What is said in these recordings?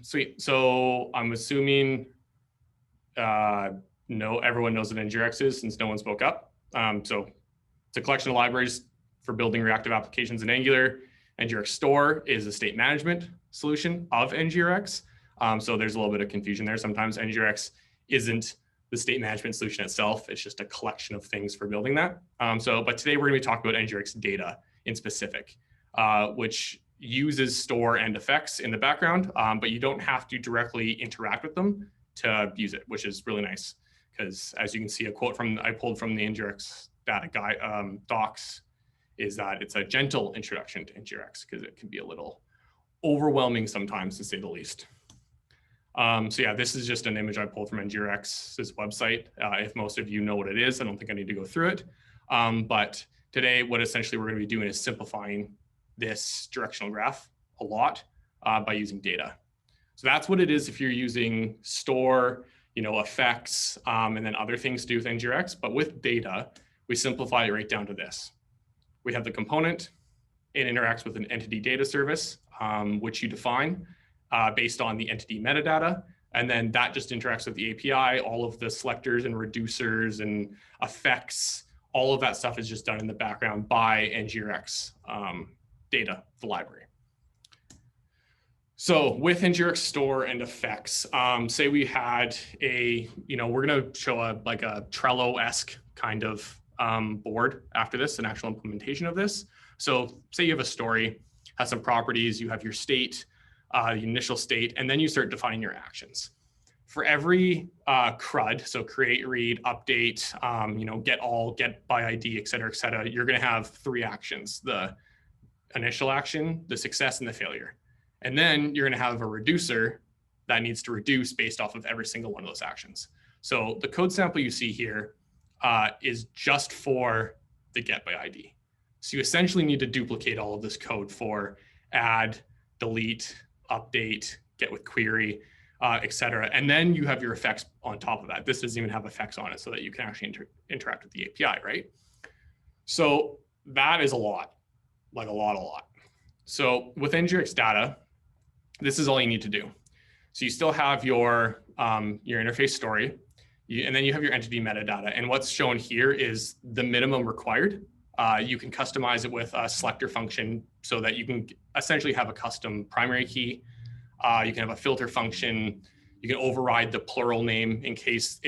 Sweet. So I'm assuming no, everyone knows what NgRx is since no one spoke up. So it's a collection of libraries for building reactive applications in Angular. NgRx Store is a state management solution of NgRx. So there's a little bit of confusion there. Sometimes NgRx isn't the state management solution itself. It's just a collection of things for building that. But today we're going to be talking about NgRx Data in specific, which uses store and effects in the background, but you don't have to directly interact with them to use it, which is really nice. Because as you can see, a quote I pulled from the NgRx Data guide docs is that it's a gentle introduction to NgRx because it can be a little overwhelming sometimes, to say the least. So yeah, this is just an image I pulled from NgRx's website. If most of you know what it is, I don't think I need to go through it. But today, what essentially we're going to be doing is simplifying this directional graph a lot by using data. So that's what it is if you're using store, effects, and then other things to do with NgRx. But with data, we simplify it right down to this. We have the component. It interacts with an entity data service, which you define based on the entity metadata. And then that just interacts with the API. All of the selectors and reducers and effects, all of that stuff is just done in the background by NgRx Data, the library. So with NgRx Store and effects, say we had we're going to show a Trello-esque kind of board after this, an actual implementation of this. So say you have a story, has some properties, you have your state, the initial state, and then you start defining your actions. For every CRUD, so create, read, update, get all, get by ID, et cetera, you're going to have 3 actions: the initial action, the success, and the failure. And then you're going to have a reducer that needs to reduce based off of every single one of those actions. So the code sample you see here is just for the get by ID. So you essentially need to duplicate all of this code for add, delete, update, get with query, et cetera. And then you have your effects on top of that. This doesn't even have effects on it so that you can actually interact with the API, right? So that is a lot, like a lot. So with NgRx Data, this is all you need to do. So you still have your interface story, and then you have your entity metadata. And what's shown here is the minimum required. You can customize it with a selector function so that you can essentially have a custom primary key. You can have a filter function. You can override the plural name in case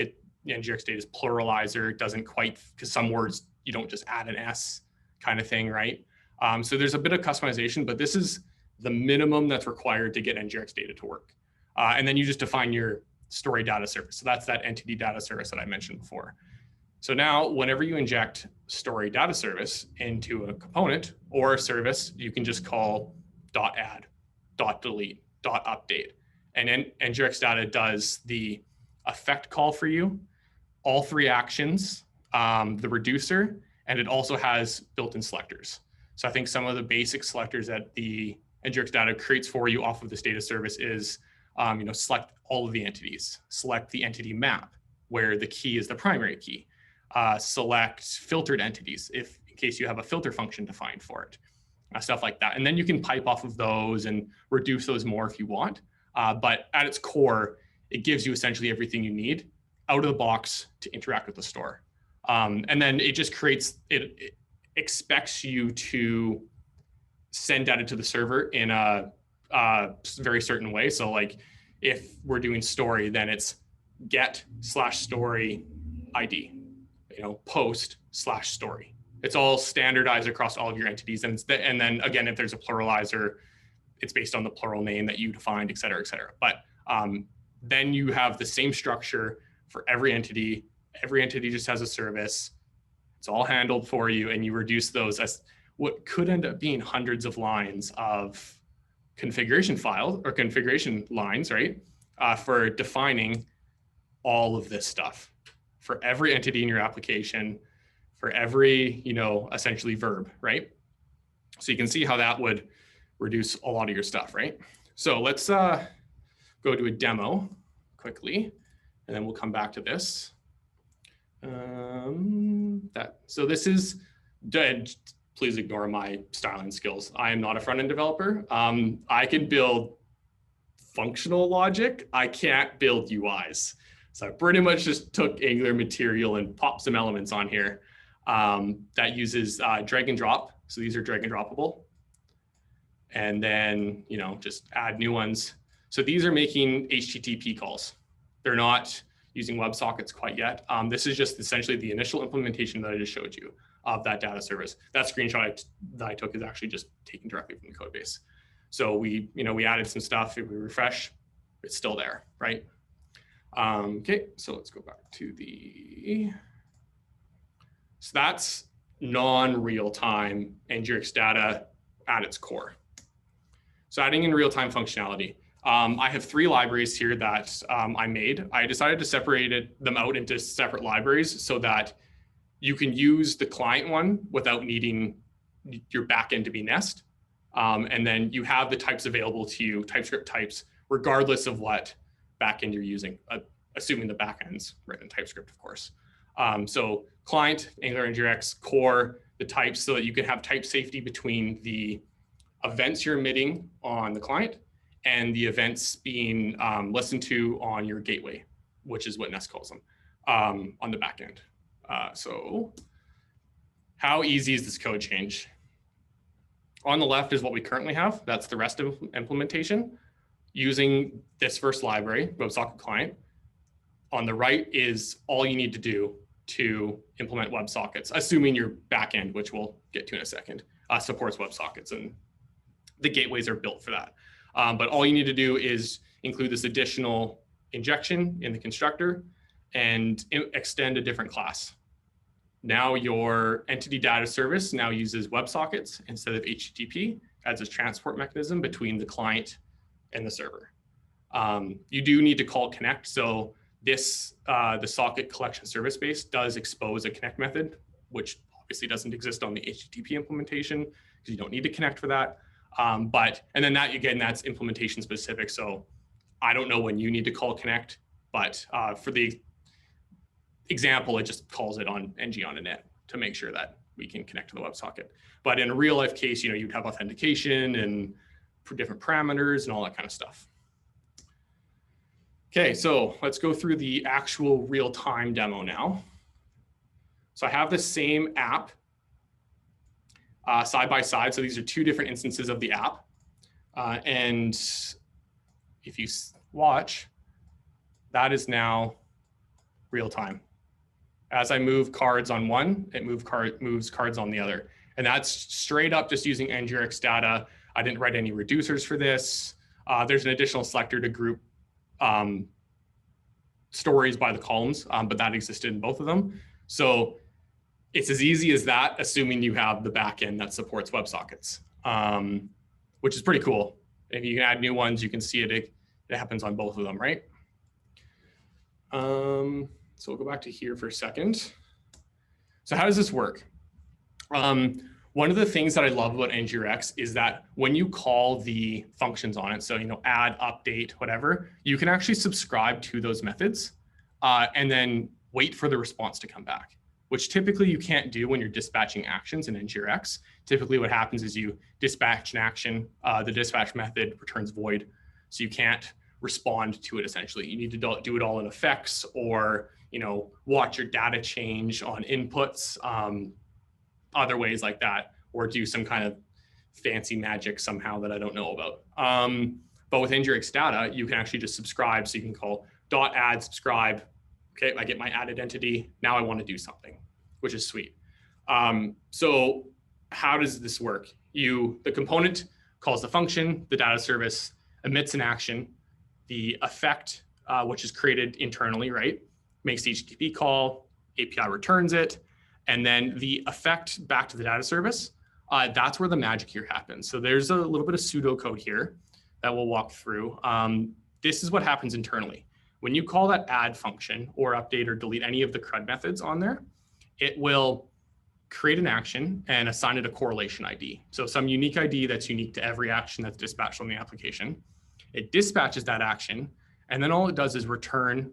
NgRx Data's pluralizer doesn't quite, because some words you don't just add an S kind of thing, right? So there's a bit of customization, but this is the minimum that's required to get NgRx Data to work. And then you just define your story data service. So that's that entity data service that I mentioned before. So now whenever you inject story data service into a component or a service, you can just call .add, .delete, .update. And then NgRx Data does the effect call for you, all 3 actions, the reducer, and it also has built-in selectors. So I think some of the basic selectors that the NgRx Data creates for you off of this data service is, select all of the entities, select the entity map where the key is the primary key, select filtered entities in case you have a filter function defined for it, stuff like that. And then you can pipe off of those and reduce those more if you want. But at its core, it gives you essentially everything you need out of the box to interact with the store. And then it just it expects you to send data to the server in a very certain way. So like if we're doing story, then it's get/story ID, post/story. It's all standardized across all of your entities. And then again, if there's a pluralizer, it's based on the plural name that you defined, et cetera, et cetera. But then you have the same structure for every entity. Every entity just has a service. It's all handled for you, and you reduce those as what could end up being hundreds of lines of configuration files or configuration lines, right? For defining all of this stuff for every entity in your application, for every, essentially verb, right? So you can see how that would reduce a lot of your stuff, right? So let's go to a demo quickly, and then we'll come back to this. So this is, please ignore my styling skills. I am not a front-end developer. I can build functional logic, I can't build UIs. So I pretty much just took Angular material and popped some elements on here that uses drag and drop. So these are drag and droppable. And then, just add new ones. So these are making HTTP calls. They're not using WebSockets quite yet. This is just essentially the initial implementation that I just showed you of that data service. That screenshot that I took is actually just taken directly from the code base. So we added some stuff. If we refresh, it's still there, right? Okay, so let's go back to so that's non-real-time NgRx data at its core. So adding in real-time functionality. I have 3 libraries here that I made. I decided to separate them out into separate libraries so that you can use the client one without needing your backend to be Nest. And then you have the types available to you, TypeScript types, regardless of what backend you're using, assuming the backend's written in TypeScript, of course. So client, Angular NgRx, core, the types so that you can have type safety between the events you're emitting on the client and the events being listened to on your gateway, which is what Nest calls them, on the backend. So how easy is this code change? On the left is what we currently have. That's the REST implementation using this first library, WebSocket client. On the right is all you need to do to implement WebSockets, assuming your backend, which we'll get to in a second, supports WebSockets, and the gateways are built for that. But all you need to do is include this additional injection in the constructor and extend a different class. Now your entity data service now uses WebSockets instead of HTTP as a transport mechanism between the client and the server. You do need to call connect. So this, the socket collection service base does expose a connect method, which obviously doesn't exist on the HTTP implementation because you don't need to connect for that. And then that, again, that's implementation specific. So I don't know when you need to call connect, but for the example, it just calls it on ng on a net to make sure that we can connect to the WebSocket. But in a real life case, you'd have authentication and different parameters and all that kind of stuff. Okay, so let's go through the actual real-time demo now. So I have the same app side by side. So these are 2 different instances of the app. And if you watch, that is now real time. As I move cards on one, it moves cards on the other. And that's straight up just using NgRx data. I didn't write any reducers for this. There's an additional selector to group stories by the columns, but that existed in both of them. So it's as easy as that, assuming you have the backend that supports WebSockets, which is pretty cool. If you can add new ones, you can see it. It happens on both of them, right? So we'll go back to here for a second. So how does this work? One of the things that I love about NgRx is that when you call the functions on it, so add, update, whatever, you can actually subscribe to those methods and then wait for the response to come back, which typically you can't do when you're dispatching actions in NgRx. Typically what happens is you dispatch an action, the dispatch method returns void, so you can't respond to it essentially. You need to do it all in effects or watch your data change on inputs, other ways like that, or do some kind of fancy magic somehow that I don't know about. But with NgRx data, you can actually just subscribe. So you can call .add subscribe. Okay, I get my added entity. Now I want to do something, which is sweet. So how does this work? The component calls the function, the data service emits an action, the effect, which is created internally, right, makes the HTTP call, API returns it, and then the effect back to the data service, that's where the magic here happens. So there's a little bit of pseudocode here that we'll walk through. This is what happens internally. When you call that add function or update or delete any of the CRUD methods on there, it will create an action and assign it a correlation ID. So some unique ID that's unique to every action that's dispatched on the application. It dispatches that action, and then all it does is return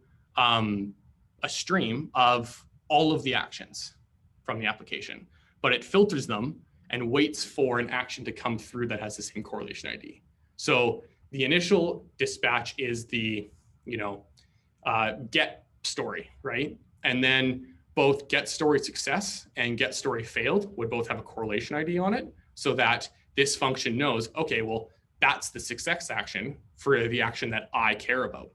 a stream of all of the actions from the application, but it filters them and waits for an action to come through that has the same correlation ID. So the initial dispatch is the, get story, right? And then both get story success and get story failed would both have a correlation ID on it, so that this function knows, okay, well, that's the success action for the action that I care about.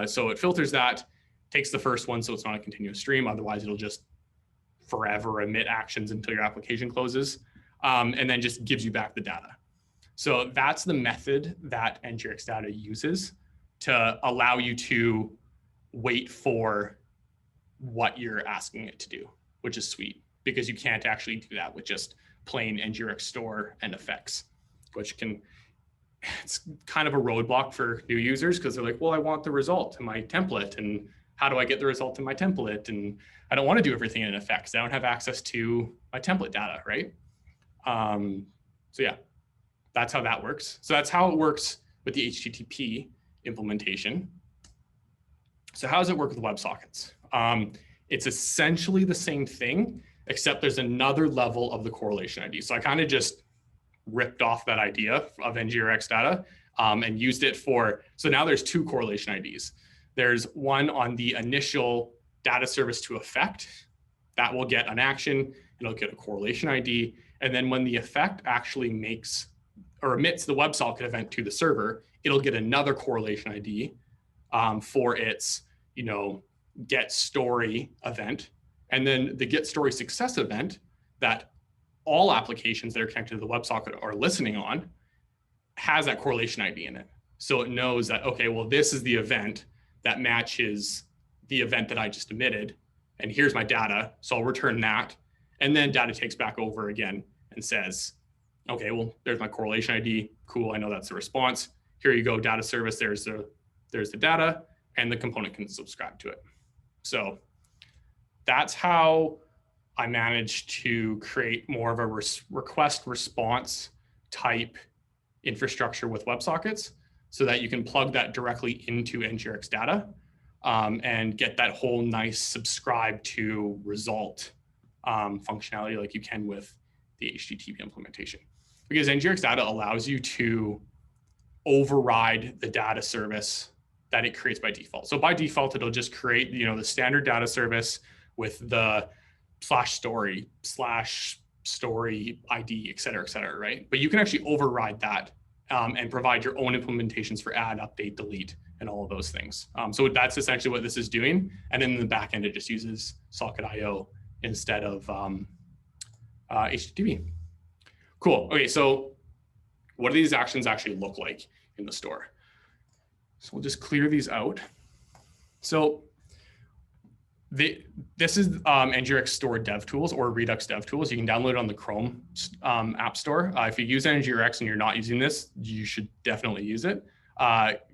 So it filters that, takes the first one so it's not a continuous stream. Otherwise, it'll just forever emit actions until your application closes, and then just gives you back the data. So that's the method that NgRx Data uses to allow you to wait for what you're asking it to do, which is sweet, because you can't actually do that with just plain NgRx store and effects, which it's kind of a roadblock for new users, because they're like, well, I want the result in my template, and how do I get the result in my template? And I don't want to do everything in effects. I don't have access to my template data, right? So yeah, that's how that works. So that's how it works with the HTTP implementation. So how does it work with WebSockets? It's essentially the same thing, except there's another level of the correlation ID. So I kind of just ripped off that idea of NgRx Data and used it for, so now there's two correlation IDs. There's one on the initial data service to effect that will get an action, it'll get a correlation ID. And then when the effect actually makes or emits the WebSocket event to the server, it'll get another correlation ID for its, get story event. And then the get story success event that all applications that are connected to the WebSocket are listening on has that correlation ID in it. So it knows that, okay, well, this is the event that matches the event that I just emitted, and here's my data. So I'll return that. And then data takes back over again and says, okay, well, there's my correlation ID. Cool, I know that's the response. Here you go, data service, there's the data, and the component can subscribe to it. So that's how I managed to create more of a request response type infrastructure with WebSockets, so that you can plug that directly into NgRx Data and get that whole nice subscribe to result functionality like you can with the HTTP implementation. Because NgRx Data allows you to override the data service that it creates by default. So by default, it'll just create, the standard data service with the /story ID, et cetera, right? But you can actually override that and provide your own implementations for add, update, delete, and all of those things. So that's essentially what this is doing. And then in the backend, it just uses socket.io instead of HTTP. Cool. Okay, so what do these actions actually look like in the store? So we'll just clear these out. So this is NgRx Store DevTools or Redux DevTools. You can download it on the Chrome App Store. If you use NgRx and you're not using this, you should definitely use it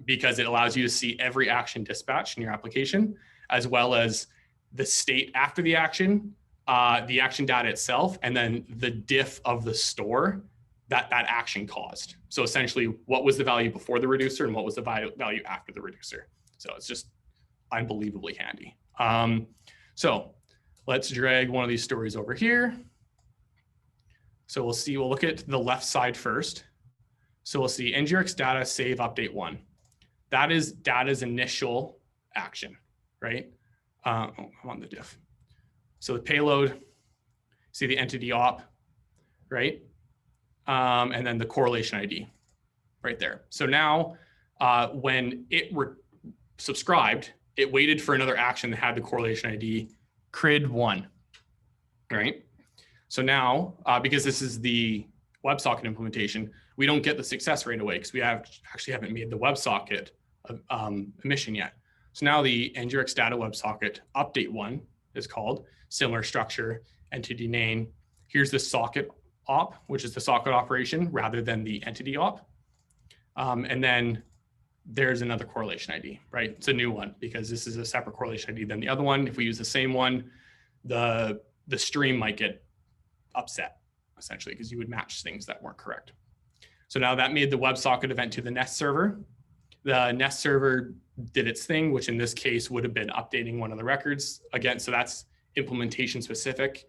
because it allows you to see every action dispatched in your application, as well as the state after the action data itself, and then the diff of the store that action caused. So essentially, what was the value before the reducer and what was the value after the reducer? So it's just unbelievably handy. So let's drag one of these stories over here. So we'll look at the left side first. So we'll see NgRx Data save update 1. That is data's initial action, right? I'm on the diff. So the payload, see the entity op, right? And then the correlation ID right there. So now when it were subscribed, it waited for another action that had the correlation ID crid1, right? So now, because this is the WebSocket implementation, we don't get the success right away because we actually haven't made the WebSocket emission yet. So now the NgRx Data WebSocket update 1 is called, similar structure, entity name. Here's the socket op, which is the socket operation rather than the entity op. And then there's another correlation ID, right? It's a new one because this is a separate correlation ID than the other one. If we use the same one, the stream might get upset, essentially, because you would match things that weren't correct. So now that made the WebSocket event to the Nest server. The Nest server did its thing, which in this case would have been updating one of the records. Again, so that's implementation specific,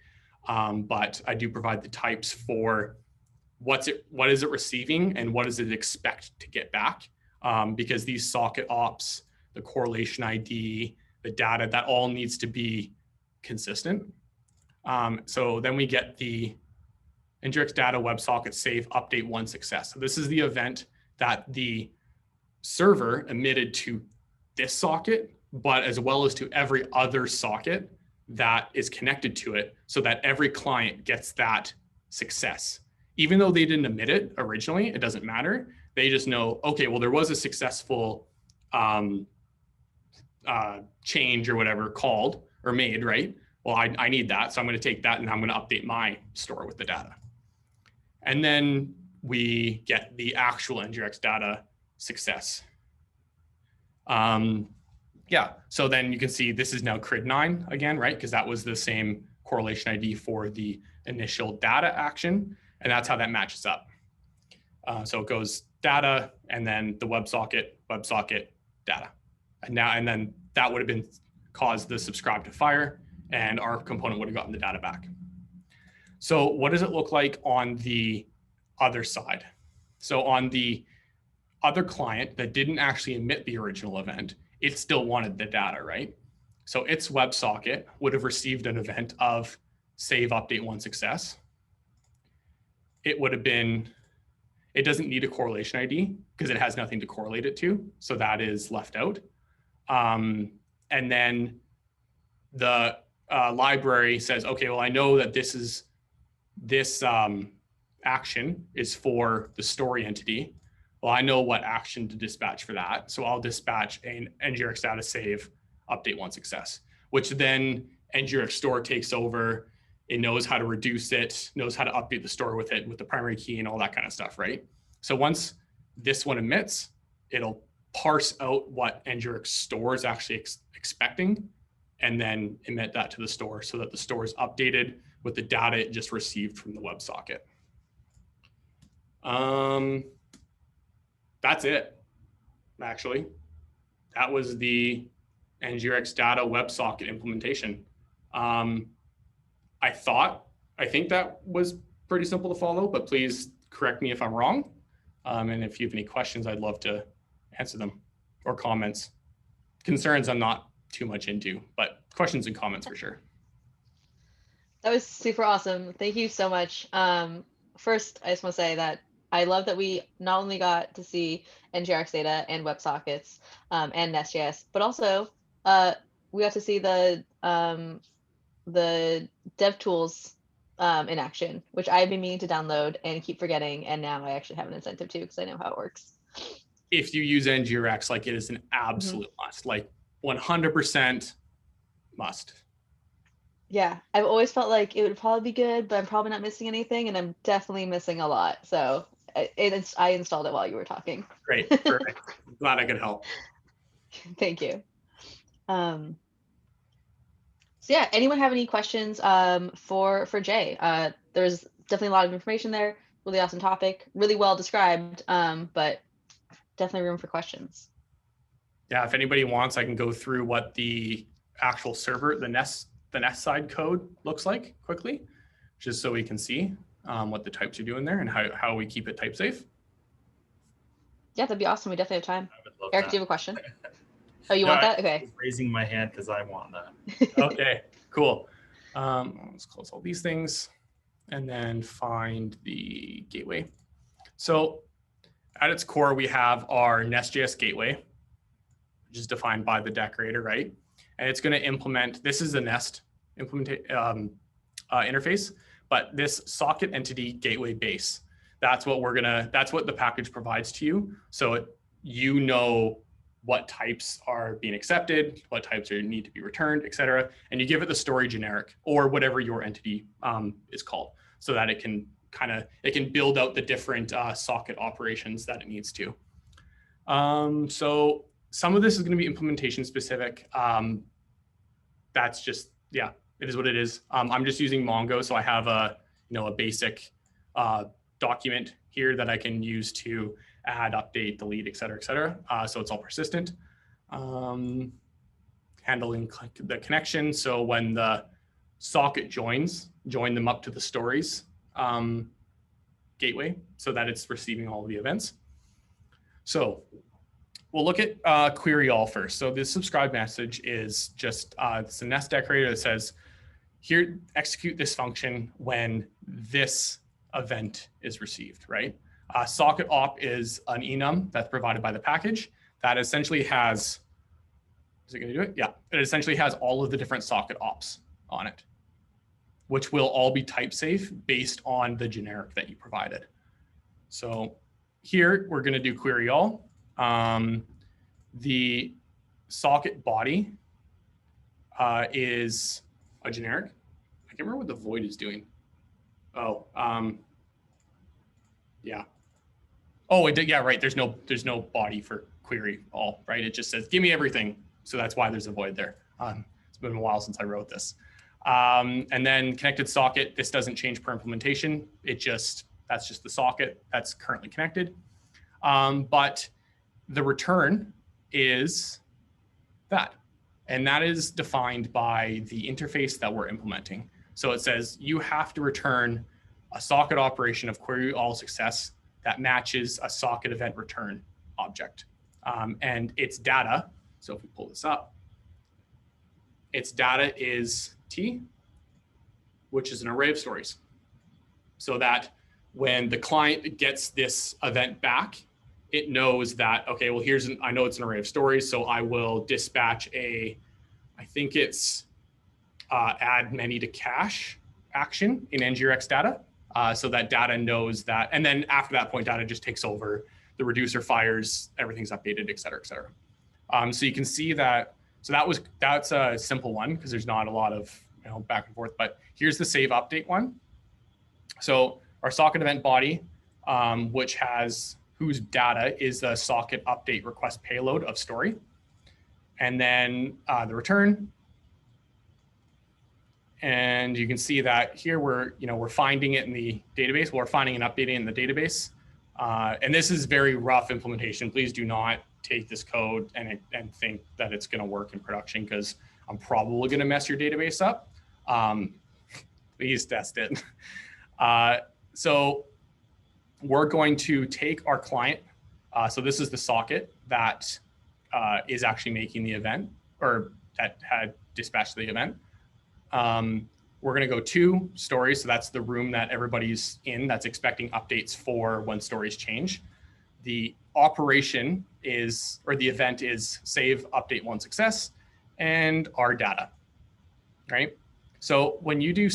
but I do provide the types for what is it receiving and what does it expect to get back? Because these socket ops, the correlation ID, the data, that all needs to be consistent. So then we get the NgRx Data WebSocket save update one success. So this is the event that the server emitted to this socket, but as well as to every other socket that is connected to it, so that every client gets that success. Even though they didn't emit it originally, it doesn't matter. They just know, okay, well, there was a successful change or whatever called or made, right? Well, I need that. So I'm going to take that and I'm going to update my store with the data. And then we get the actual NgRx Data success. Yeah, so then you can see this is now CRID 9 again, right? Because that was the same correlation ID for the initial data action. And that's how that matches up. So it goes data and then the WebSocket, data. And then that would have been caused the subscribe to fire and our component would have gotten the data back. So what does it look like on the other side? So on the other client that didn't actually emit the original event, it still wanted the data, right? So its WebSocket would have received an event of save update one success. It would have been, it doesn't need a correlation ID because it has nothing to correlate it to. So that is left out. And then the library says, okay, well, I know that this action is for the story entity. Well, I know what action to dispatch for that. So I'll dispatch an NgRx Data save update one success, which then NgRx store takes over. It knows how to reduce it, knows how to update the store with it, with the primary key and all that kind of stuff, right? So once this one emits, it'll parse out what NgRx store is actually expecting and then emit that to the store so that the store is updated with the data it just received from the WebSocket. That's it, actually. That was the NgRx Data WebSocket implementation. I think that was pretty simple to follow, but please correct me if I'm wrong. And if you have any questions, I'd love to answer them, or comments. Concerns I'm not too much into, but questions and comments for sure. That was super awesome. Thank you so much. First, I just want to say that I love that we not only got to see NgRx Data and WebSockets and Nestjs, but also we got to see the DevTools in action, which I've been meaning to download and keep forgetting, and now I actually have an incentive to because I know how it works. If you use NgRx, like, it is an absolute must, like 100% must. Yeah, I've always felt like it would probably be good, but I'm probably not missing anything, and I'm definitely missing a lot. So I installed it while you were talking. Great, perfect. Glad I could help. Thank you. So yeah, anyone have any questions for Jay? There's definitely a lot of information there. Really awesome topic, really well described, but definitely room for questions. Yeah, if anybody wants, I can go through what the actual server, the Nest side code looks like quickly, just so we can see what the types are doing there and how we keep it type safe. Yeah, that'd be awesome. We definitely have time. Eric, that. do you have a question? Oh, you want that? Okay. I was raising my hand because I want that. Okay, cool. Let's close all these things and then find the gateway. So at its core, we have our Nestjs gateway, which is defined by the decorator, right? And it's going to implement, this is the Nest interface, but this socket entity gateway base, that's what the package provides to you. So you know what types are being accepted, what types need to be returned, et cetera. And you give it the story generic or whatever your entity is called, so that it can build out the different socket operations that it needs to. So some of this is going to be implementation specific. That's just, yeah, it is what it is. I'm just using Mongo, so I have a basic document here that I can use to add, update, delete, et cetera, et cetera. So it's all persistent. Handling the connection. So when the socket join them up to the stories gateway so that it's receiving all of the events. So we'll look at query all first. So this subscribe message is just, it's a nest decorator that says, here, execute this function when this event is received, right? Socket op is an enum that's provided by the package that essentially has, is it going to do it? Yeah, it essentially has all of the different socket ops on it, which will all be type safe based on the generic that you provided. So here we're going to do query all. The socket body is a generic. I can't remember what the void is doing. Oh, yeah. Oh, yeah, right. There's no body for query all, right? It just says, give me everything. So that's why there's a void there. It's been a while since I wrote this. And then connected socket, this doesn't change per implementation. That's just the socket that's currently connected. But the return is that. And that is defined by the interface that we're implementing. So it says you have to return a socket operation of query all success that matches a socket event return object. And its data, so if we pull this up, its data is T, which is an array of stories. So that when the client gets this event back, it knows that, okay, well, I know it's an array of stories, so I will dispatch I think it's add many to cache action in NgRx Data. So that data knows that, and then after that point, data just takes over, the reducer fires, everything's updated, et cetera, et cetera. So you can see that, so that's a simple one because there's not a lot of back and forth, but here's the save update one. So our socket event body, whose data is the socket update request payload of story. And then the return. And you can see that here we're finding it in the database. We're finding and updating it in the database. And this is very rough implementation. Please do not take this code and think that it's going to work in production because I'm probably going to mess your database up. Please test it. So we're going to take our client. So this is the socket that is actually making the event, or that had dispatched the event. We're going to go to stories. So that's the room that everybody's in that's expecting updates for when stories change. The operation is, or the event is save update one success and our data, right? So when you do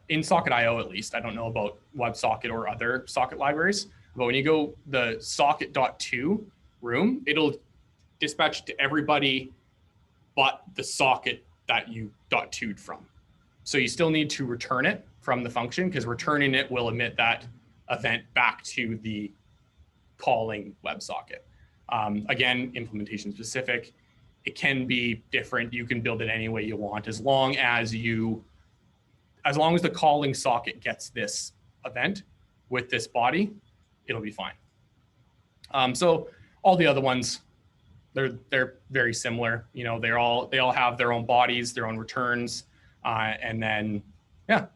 in socket.io, at least, I don't know about WebSocket or other socket libraries, but when you go the socket.to room, it'll dispatch to everybody but the socket that you .to'd from. So you still need to return it from the function because returning it will emit that event back to the calling WebSocket. Again, implementation specific. It can be different. You can build it any way you want as long as the calling socket gets this event with this body, it'll be fine. So all the other ones, they're very similar. They all have their own bodies, their own returns, and then yeah.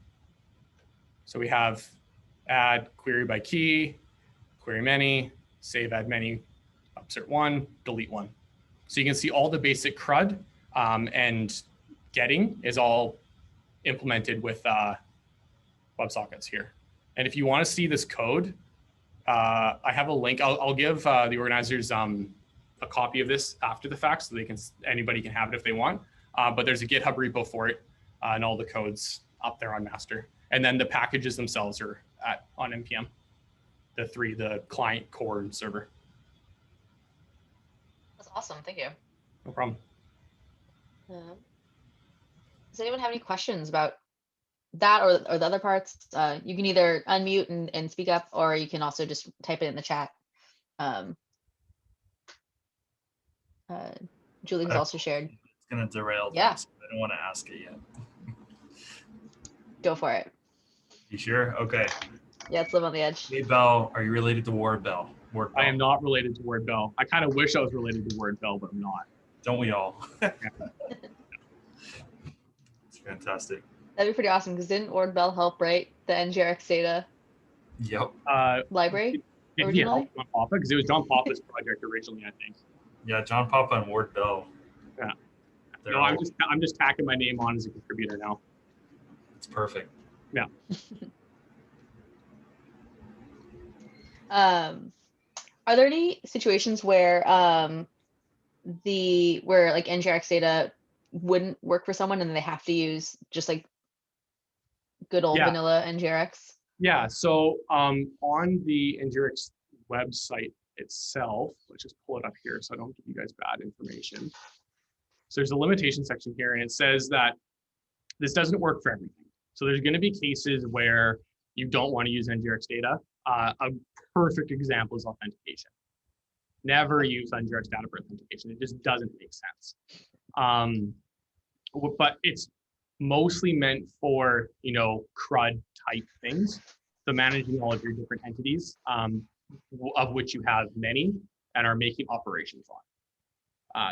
So we have add query by key, query many, save add many, upsert one, delete one. So you can see all the basic CRUD and getting is all implemented with WebSockets here. And if you want to see this code, I have a link. I'll give the organizers a copy of this after the fact so anybody can have it if they want. But there's a GitHub repo for it and all the codes up there on master. And then the packages themselves are on NPM, the client, core, and server. That's awesome. Thank you. No problem. Does anyone have any questions about that or the other parts? You can either unmute and speak up, or you can also just type it in the chat. Julie's also shared. It's going to derail. Yeah. Things. I don't want to ask it yet. Go for it. You sure? Okay. Yeah, let's live on the edge. Hey, Bell, are you related to Ward Bell? I am not related to Word Bell. I kind of wish I was related to Word Bell, but I'm not. Don't we all? It's fantastic. That'd be pretty awesome because didn't Ward Bell help write the NgRx Data? Yep. library Yeah, originally? John Papa, because it was John Papa's project originally, I think. Yeah, John Papa and Ward Bell. Yeah. They're No, all, I'm just tacking my name on as a contributor now. it's perfect. Yeah. Are there any situations where where like NgRx Data wouldn't work for someone and they have to use just like good old Yeah. vanilla NgRx? Yeah. So on the NgRx website itself, let's just pull it up here so I don't give you guys bad information. So there's a limitation section here, and it says that this doesn't work for everything. So there's going to be cases where you don't want to use NgRx Data. A perfect example is authentication. Never use NgRx Data for authentication. It just doesn't make sense. But it's mostly meant for, CRUD type things. So managing all of your different entities, of which you have many and are making operations on.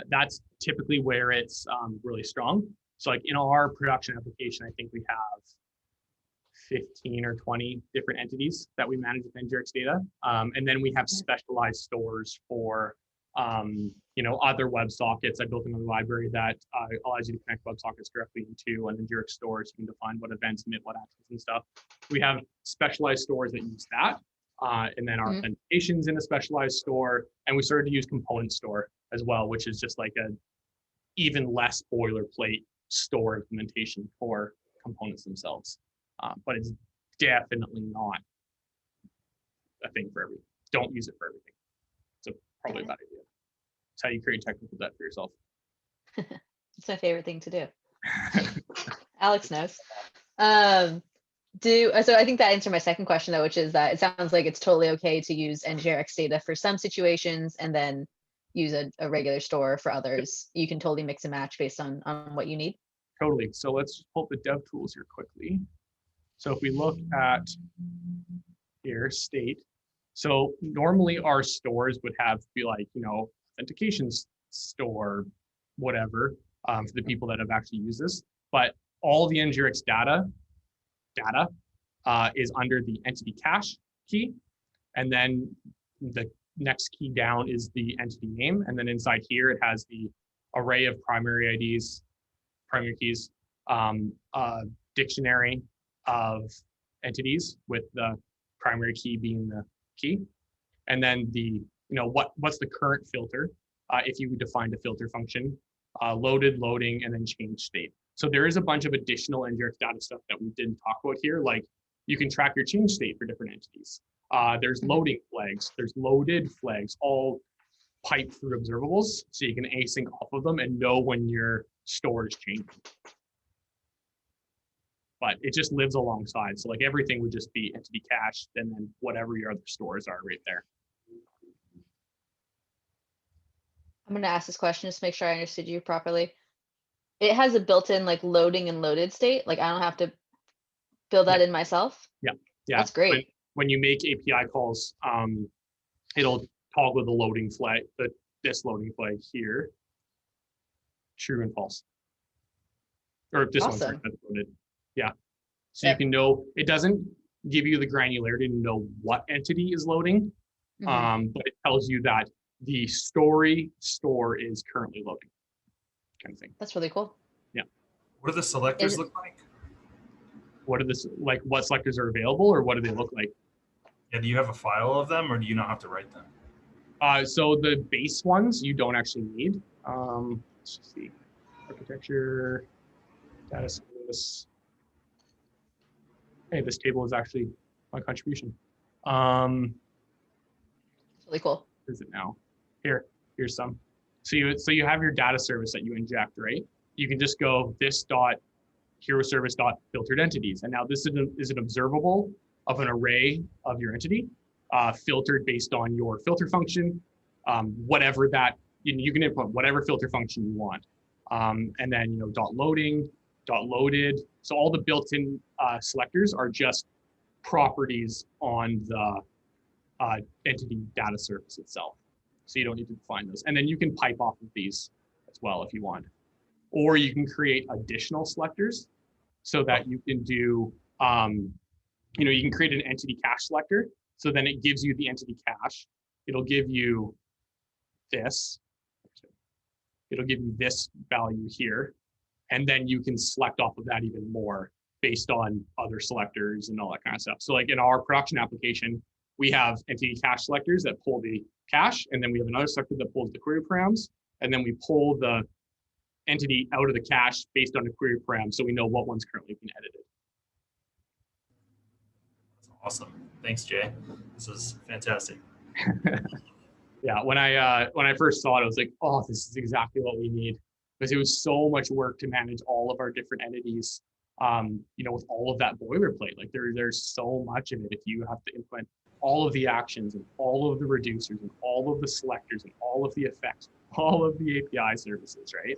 That's typically where it's really strong. So like in our production application, I think we have 15 or 20 different entities that we manage with NgRx Data. And then we have specialized stores for, other WebSockets. I built another library that allows you to connect WebSockets directly into an NgRx store, so you can define what events emit what actions and stuff. We have specialized stores that use that. And then our authentications in a specialized store. And we started to use component store as well, which is just like a even less boilerplate store implementation for components themselves. But it's definitely not a thing for everything. Don't use it for everything. It's probably a bad idea. It's how you create technical debt for yourself. It's my favorite thing to do. Alex knows. So I think that answered my second question though, which is that it sounds like it's totally okay to use NgRx Data for some situations and then use a regular store for others. You can totally mix and match based on what you need. Totally. So let's pull up the dev tools here quickly. So if we look at here, state. So normally our stores would be like, authentication store, whatever, for the people that have actually used this. But all the NgRx data is under the entity cache key. And then the next key down is the entity name. And then inside here, it has the array of primary IDs, primary keys, dictionary of entities with the primary key being the key. And then the, what's the current filter if you defined a filter function, loaded, loading, and then change state. So there is a bunch of additional NgRx data stuff that we didn't talk about here. Like you can track your change state for different entities. There's loading flags, there's loaded flags, all piped through observables. So you can async off of them and know when your store is changing. But it just lives alongside. So like everything would just be entity cache and then whatever your other stores are right there. I'm going to ask this question just to make sure I understood you properly. It has a built-in like loading and loaded state. Like I don't have to build that in myself. Yeah. That's great. When you make API calls, it'll toggle the loading flag, this loading flag here, true and false. Or this one's loaded. Yeah. So you can know, it doesn't give you the granularity to know what entity is loading, but it tells you that the story store is currently loading, kind of thing. That's really cool. Yeah. What do the selectors look like? What are what selectors are available, or what do they look like? Yeah, do you have a file of them, or do you not have to write them? So the base ones you don't actually need. Let's just see, architecture, data service. Hey, this table is actually my contribution. It's really cool. Is it now? Here's some. So you have your data service that you inject, right? You can just go this dot hero service dot filtered entities, and now this is an observable of an array of your entity, filtered based on your filter function, whatever that you can input whatever filter function you want, and then dot loading, dot loaded. So all the built-in selectors are just properties on the entity data service itself. So you don't need to define those. And then you can pipe off of these as well if you want. Or you can create additional selectors so that you can do you can create an entity cache selector. So then it gives you the entity cache. It'll give you this. It'll give you this value here. And then you can select off of that even more based on other selectors and all that kind of stuff. So like in our production application, we have entity cache selectors that pull the cache, and then we have another selector that pulls the query params, and then we pull the entity out of the cache based on the query param, so we know what one's currently being edited. That's awesome. Thanks, Jay. This is fantastic. Yeah, when I first saw it, I was like, oh, this is exactly what we need, because it was so much work to manage all of our different entities. With all of that boilerplate, like there's so much of it. If you have to implement all of the actions and all of the reducers and all of the selectors and all of the effects, all of the API services, right?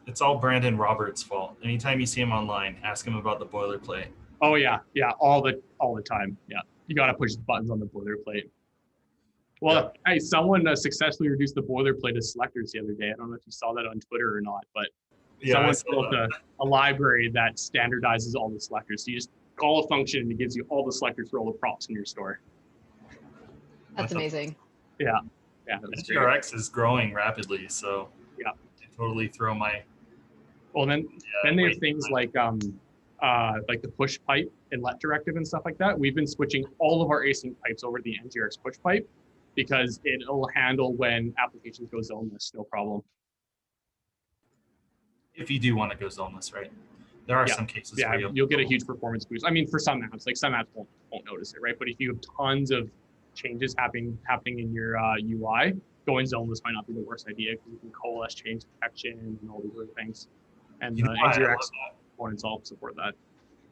It's all Brandon Roberts' fault. Anytime you see him online, ask him about the boilerplate. Oh yeah, all the time. Yeah, you got to push the buttons on the boilerplate. Well, Hey, someone successfully reduced the boilerplate as selectors the other day. I don't know if you saw that on Twitter or not, but someone built a library that standardizes all the selectors. So you just call a function and it gives you all the selectors for all the props in your store. That's amazing. Yeah. NgRx is growing rapidly, so yeah, I totally throw my. Well, then they have things like the push pipe and let directive and stuff like that. We've been switching all of our async pipes over to the NgRx push pipe because it'll handle when applications go zoneless, no problem. If you do want to go zoneless, right? There are some cases where you'll get a huge performance boost. I mean, for some apps, like some apps won't notice it, right? But if you have tons of changes happening in your UI, going zoneless might not be the worst idea because you can coalesce change detection and all these other things. And NgRx components all support that.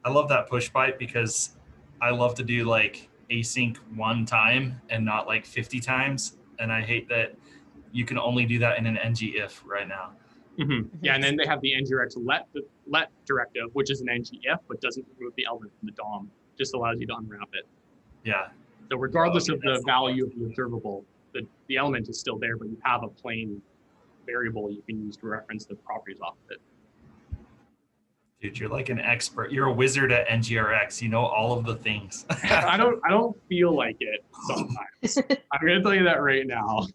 I love that push pipe because I love to do like async one time and not like 50 times. And I hate that you can only do that in an ngIf right now. Mm-hmm. Yeah, and then they have the NgRx let directive, which is an ngIf, but doesn't remove the element from the DOM. Just allows you to unwrap it. Yeah. So regardless of the value of the observable, the element is still there, but you have a plain variable you can use to reference the properties off of it. Dude, you're like an expert. You're a wizard at NgRx. You know all of the things. I don't feel like it sometimes. I'm going to tell you that right now.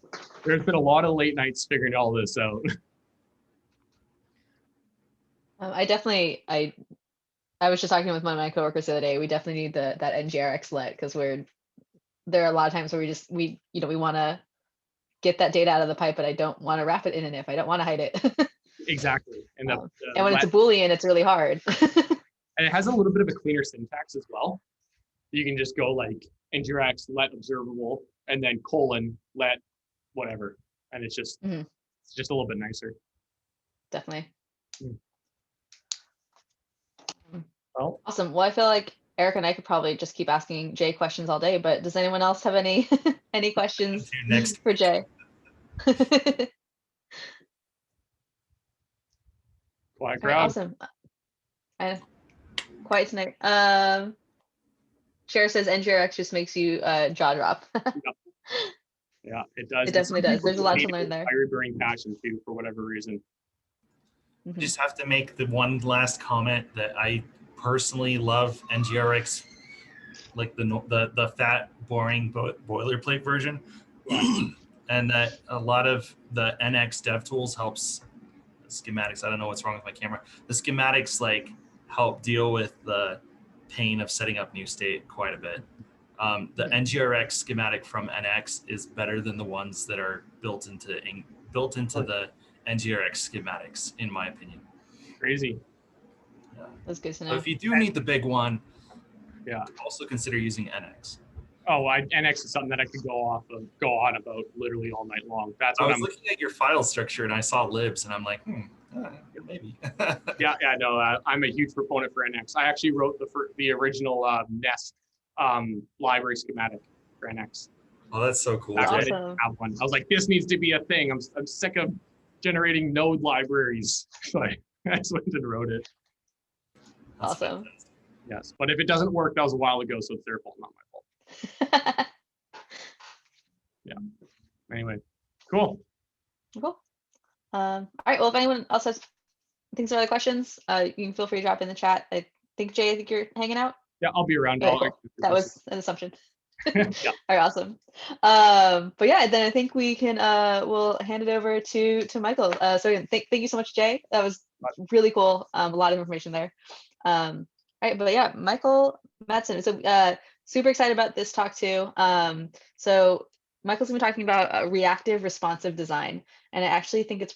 There's been a lot of late nights figuring all this out. I was just talking with one of my coworkers the other day. We definitely need that NgRx let, because there are a lot of times where we want to get that data out of the pipe, but I don't want to wrap it in an if. I don't want to hide it. Exactly. And when it's a Boolean, it's really hard. And it has a little bit of a cleaner syntax as well. You can just go like NgRx let observable and then colon let whatever, and it's just it's just a little bit nicer. Definitely. Well, awesome. Well, I feel like Eric and I could probably just keep asking Jay questions all day, but does anyone else have any questions for Jay? Quiet crowd. Awesome. Quiet tonight. Cher says NgRx just makes you jaw drop. Yeah, it does. It definitely does. There's a lot to learn there. Fire-burning passion too, for whatever reason. I just have to make the one last comment that I personally love NgRx, like the fat, boring boilerplate version, and that a lot of the NX dev tools helps schematics. I don't know what's wrong with my camera. The schematics like help deal with the pain of setting up new state quite a bit. The NgRx schematic from NX is better than the ones that are built into the NgRx schematics, in my opinion. Crazy. Yeah. That's good to know. So if you do need the big one, yeah, also consider using NX. Oh, NX is something that I could go on about literally all night long. That's what I was looking at your file structure and I saw libs and I'm like, maybe. yeah, no, I'm a huge proponent for NX. I actually wrote the original Nest library schematic for NX. Oh, that's so cool. That's I didn't have one. I was like, this needs to be a thing. I'm sick of generating node libraries. So I just went and wrote it. That's awesome. fantastic. Yes, but if it doesn't work, that was a while ago, so it's their fault, not my fault. Yeah. Anyway, cool. Cool. All right. Well, if anyone else has thinks of other questions, you can feel free to drop in the chat. I think Jay, you're hanging out. Yeah, I'll be around. Okay, I'll cool. actually That listen. was an assumption. Yeah. All right, awesome. But yeah, then I think we can we'll hand it over to Michael. So again, thank you so much, Jay. That was really cool. A lot of information there. All right, but yeah, Michael Madsen. So super excited about this talk too. So Michael's gonna be talking about reactive responsive design, and I actually think it's